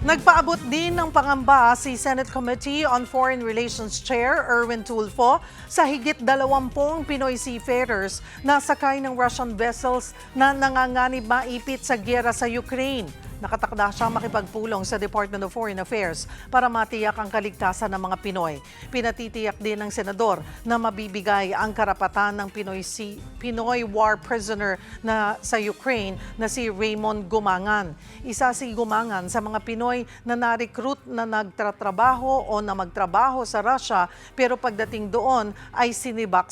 Nagpaabot din ng pangamba si Senate Committee on Foreign Relations Chair Erwin Tulfo sa higit 20 Pinoy seafarers na sakay ng Russian vessels na nanganganib maipit sa giyera sa Ukraine. Nakatakda siyang makipagpulong sa Department of Foreign Affairs para matiyak ang kaligtasan ng mga Pinoy. Pinatitiyak din ng senador na mabibigay ang karapatan ng Pinoy war prisoner na sa Ukraine na si Raymond Gumangan. Isa si Gumangan sa mga Pinoy na na-recruit na nagtatrabaho o na magtrabaho sa Russia pero pagdating doon ay isinabak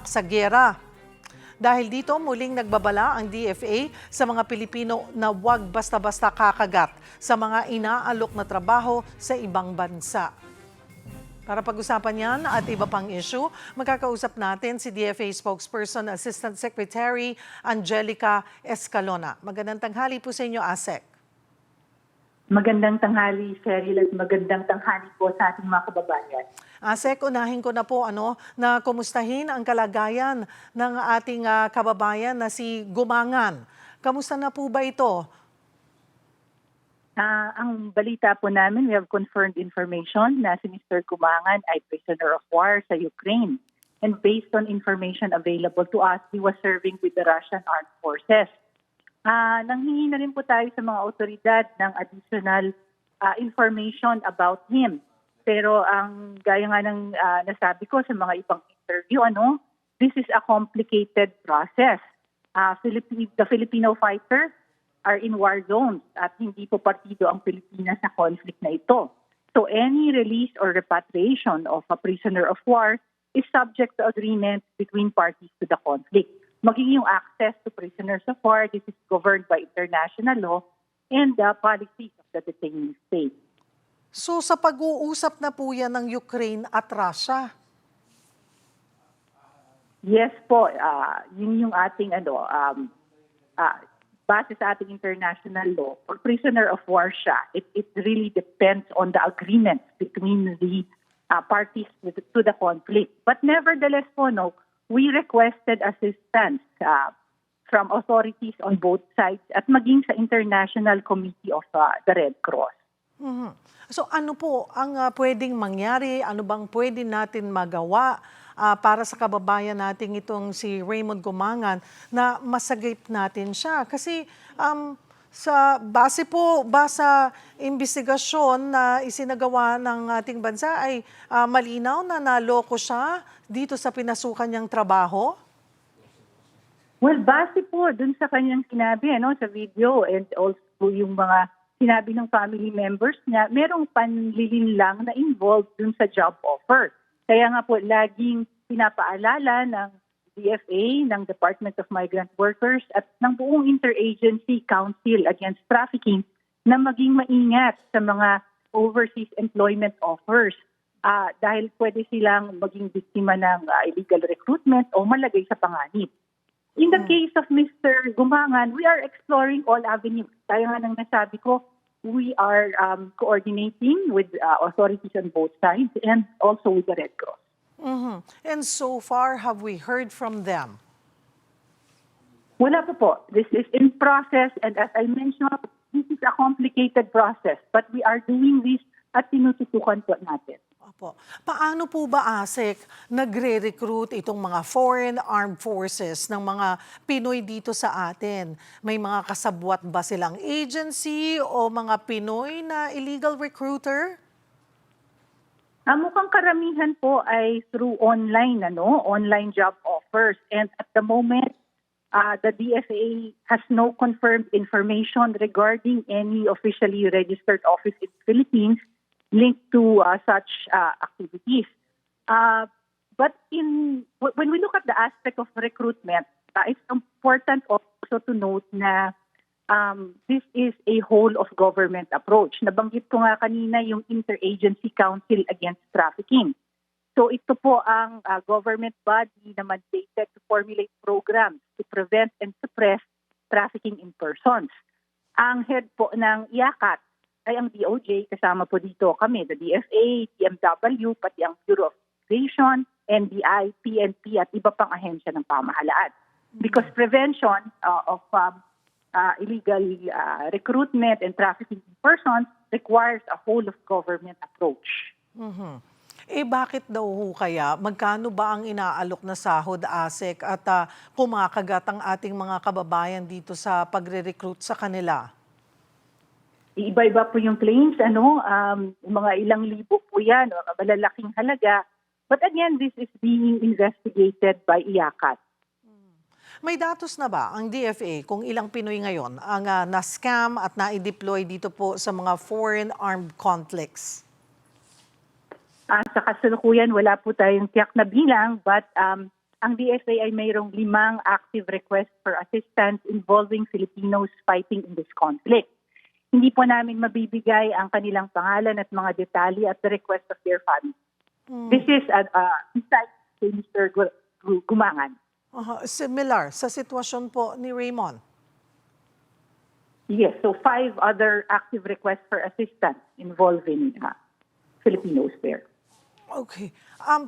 sa giyera. Dahil dito, muling nagbabala ang DFA sa mga Pilipino na huwag basta-basta kakagat sa mga inaalok na trabaho sa ibang bansa. Para pag-usapan yan at iba pang issue, magkakausap natin si DFA spokesperson Assistant Secretary Angelica Escalona. Magandang tanghali po sa inyo, ASEC. Magandang tanghali, Cheryl, at magandang tanghali po sa ating mga kababayan. ASEC, unahin ko na po na kumustahin ang kalagayan ng ating kababayan na si Gumangan. Kamusta na po ba ito? Ang balita po namin, we have confirmed information na si Mr. Gumangan ay prisoner of war sa Ukraine. And based on information available to us, he was serving with the Russian Armed Forces. Nanghingi na rin po tayo sa mga otoridad ng additional information about him. Pero ang gaya nga ng nasabi ko sa mga ibang interview, this is a complicated process. The Filipino fighters are in war zones at hindi po partido ang Pilipinas sa conflict na ito. So any release or repatriation of a prisoner of war is subject to agreement between parties to the conflict. Magiging yung access to prisoners of war, this is governed by international law and the policies of the detaining state. So sa pag-uusap na po yan ng Ukraine at Russia? Yes po, yun yung ating base sa ating international law. For prisoner of war siya, it really depends on the agreement between the parties to the conflict. But nevertheless po, we requested assistance from authorities on both sides at maging sa International Committee of the Red Cross. Mm-hmm. So ano po ang pwedeng mangyari? Ano bang pwede natin magawa para sa kababayan nating itong si Raymond Gumangan na masagip natin siya? Kasi sa base po ba sa investigasyon na isinagawa ng ating bansa ay malinaw na naloko siya dito sa pinasukan niyang trabaho? Well, base po dun sa kanyang sinabi sa video and also yung mga sinabi ng family members niya, merong panlilinlang na involved dun sa job offer. Kaya nga po laging pinapaalala ng DFA, ng Department of Migrant Workers at ng buong Interagency Council Against Trafficking na maging maingat sa mga overseas employment offers dahil pwede silang maging biktima ng illegal recruitment o malagay sa panganib. In the case of Mr. Gumangan, we are exploring all avenues. Kaya nga nang nasabi ko, we are coordinating with authorities on both sides and also with the Red Cross. Mm-hmm. And so far, have we heard from them? Wala po. This is in process and as I mentioned, this is a complicated process but we are doing this at tinututukan po natin. Opo. Paano po ba, ASEC, nagre-recruit itong mga foreign armed forces ng mga Pinoy dito sa atin? May mga kasabwat ba silang agency o mga Pinoy na illegal recruiter? Mukhang karamihan po ay through online, online job offers. And at the moment, the DFA has no confirmed information regarding any officially registered office in the Philippines linked to such activities. But when we look at the aspect of recruitment, it's important also to note na this is a whole-of-government approach. Nabanggit ko nga kanina yung Interagency Council Against Trafficking. So ito po ang government body na mandated to formulate programs to prevent and suppress trafficking in persons. Ang head po ng IACAT ay ang DOJ, kasama po dito kami, the DFA, DMW, pati ang Bureau of Immigration, NBI, PNP at iba pang ahensya ng pamahalaan. Because prevention of illegal recruitment and trafficking in persons requires a whole of government approach. Bakit daw ho kaya? Magkano ba ang inaalok na sahod, ASEC, at kumakagat ang ating mga kababayan dito sa pagre-recruit sa kanila? Iba-iba po yung claims, mga ilang libo po yan, malalaking halaga. But again, this is being investigated by IACAT. May datos na ba ang DFA kung ilang Pinoy ngayon ang na-scam at na-deploy dito po sa mga foreign armed conflicts? Sa kasalukuyan, wala po tayong tiyak na bilang, but ang DFA ay mayroong 5 active requests for assistance involving Filipinos fighting in this conflict. Hindi po namin mabibigay ang kanilang pangalan at mga detalye at the request of their family. This is insight kay Mr. Gumangan. Similar sa sitwasyon po ni Raymond. Yes, so 5 other active requests for assistance involving Filipinos there. Okay.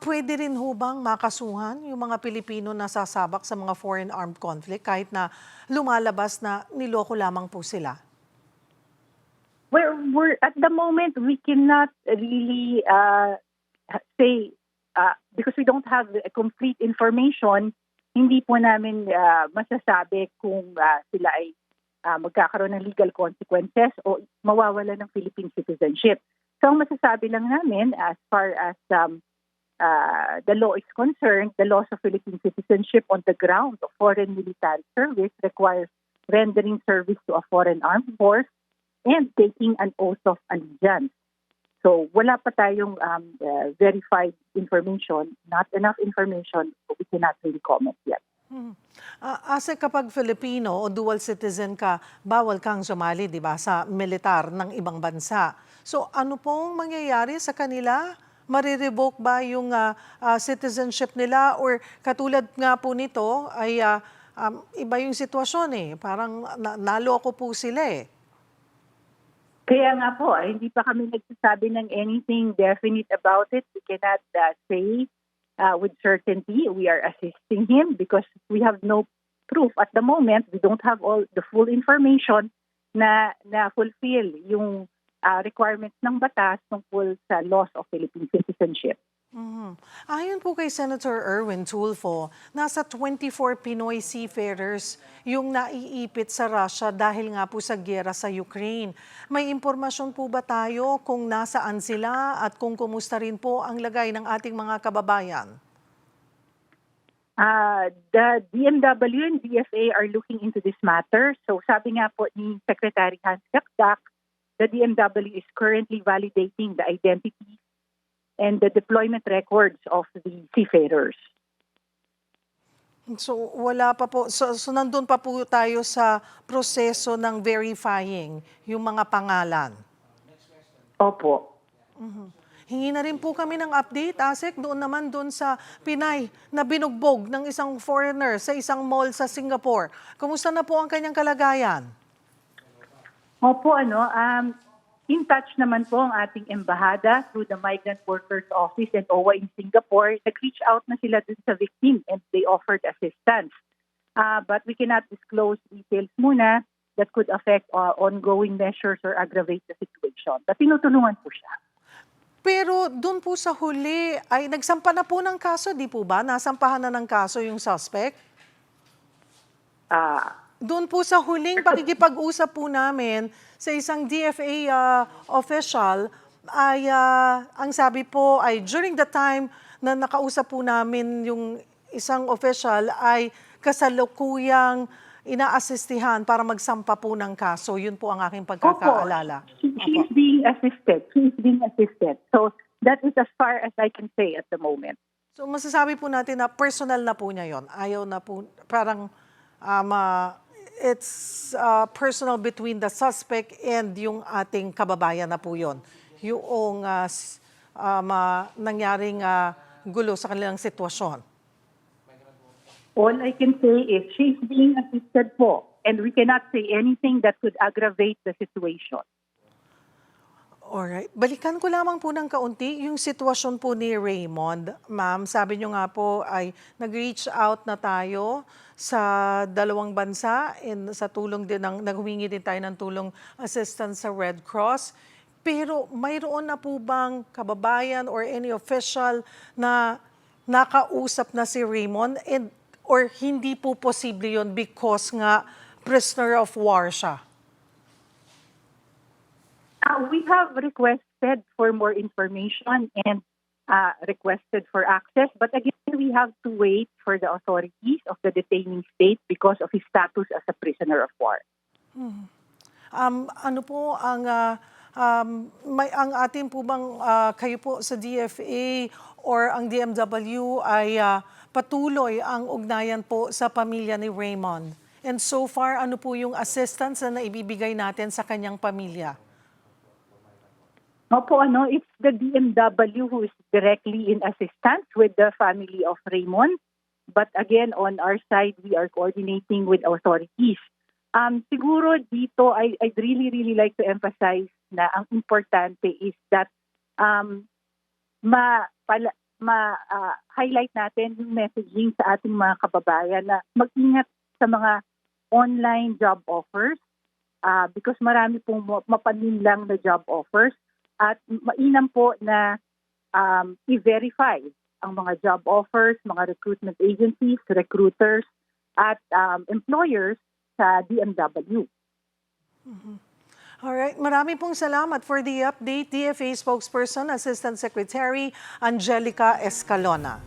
Pwede rin ho bang makasuhan yung mga Pilipino na sasabak sa mga foreign armed conflict kahit na lumalabas na niloko lamang po sila? We're at the moment, we cannot really say, because we don't have complete information, hindi po namin masasabi kung sila ay magkakaroon ng legal consequences o mawawala ng Philippine citizenship. So ang masasabi lang namin as far as the law is concerned, the loss of Philippine citizenship on the ground of foreign military service requires rendering service to a foreign armed force and taking an oath of allegiance. So wala pa tayong verified information, not enough information, so we cannot really comment yet. Ase kapag Filipino o dual citizen ka, bawal kang sumali, di ba, sa militar ng ibang bansa. So ano pong mangyayari sa kanila? Marirevoke ba yung citizenship nila? Or katulad nga po nito ay iba yung sitwasyon eh. Parang naloko po sila eh. Kaya nga po, hindi pa kami nagsasabi ng anything definite about it. We cannot say with certainty we are assisting him because we have no proof at the moment. We don't have all the full information na fulfill yung requirements ng batas tungkol sa loss of Philippine citizenship. Ayon po kay Senator Erwin Tulfo, nasa 24 Pinoy seafarers yung naiipit sa Russia dahil nga po sa giyera sa Ukraine. May impormasyon po ba tayo kung nasaan sila at kung kumusta rin po ang lagay ng ating mga kababayan? The DMW and DFA are looking into this matter. So sabi nga po ni Secretary Hans Gakdak, the DMW is currently validating the identity and the deployment records of the seafarers. So wala pa po, so nandun pa po tayo sa proseso ng verifying yung mga pangalan. Opo. Hingi na rin po kami ng update, ASEC, doon sa Pinay na binugbog ng isang foreigner sa isang mall sa Singapore. Kumusta na po ang kanyang kalagayan? Opo, in touch naman po ang ating embahada through the Migrant Workers Office and OWA in Singapore. Nag-reach out na sila dun sa victim and they offered assistance. But we cannot disclose details muna that could affect ongoing measures or aggravate the situation. But tinutulungan po siya. Pero doon po sa huli, ay nagsampa na po ng kaso, di po ba? Nasampahan na ng kaso yung suspect? Doon po sa huling pakikipag-usap po namin sa isang DFA official, ay ang sabi po ay during the time na nakausap po namin yung isang official ay kasalukuyang inaasistihan para magsampa po ng kaso. Yun po ang aking pagkakaalala. She's being assisted. She's being assisted. So that is as far as I can say at the moment. So masasabi po natin na personal na po niya yun. Ayaw na po, parang it's personal between the suspect and yung ating kababayan na po yun. Yung nangyaring gulo sa kanilang sitwasyon. All I can say is she's being assisted po, and we cannot say anything that could aggravate the situation. Alright. Balikan ko lamang po ng kaunti yung sitwasyon po ni Raymond. Ma'am, sabi niyo nga po ay nag-reach out na tayo sa dalawang bansa and sa tulong din ng naghumingi din tayo ng tulong assistance sa Red Cross. Pero mayroon na po bang kababayan or any official na nakausap na si Raymond and or hindi po posible yun because nga prisoner of war siya? We have requested for more information and requested for access, but again, we have to wait for the authorities of the detaining state because of his status as a prisoner of war. Ano po ang may ang atin po bang kayo po sa DFA or ang DMW ay patuloy ang ugnayan po sa pamilya ni Raymond? And so far, ano po yung assistance na naibibigay natin sa kanyang pamilya? Opo, it's the DMW who is directly in assistance with the family of Raymond. But again, on our side, we are coordinating with authorities. Siguro dito, I'd really like to emphasize na ang importante is that highlight natin yung messaging sa ating mga kababayan na mag-ingat sa mga online job offers because marami pong mapaninlang na job offers. At mainam po na i-verify ang mga job offers, mga recruitment agencies, recruiters, at employers sa DMW. Alright, marami pong salamat for the update. DFA spokesperson, Assistant Secretary Angelica Escalona.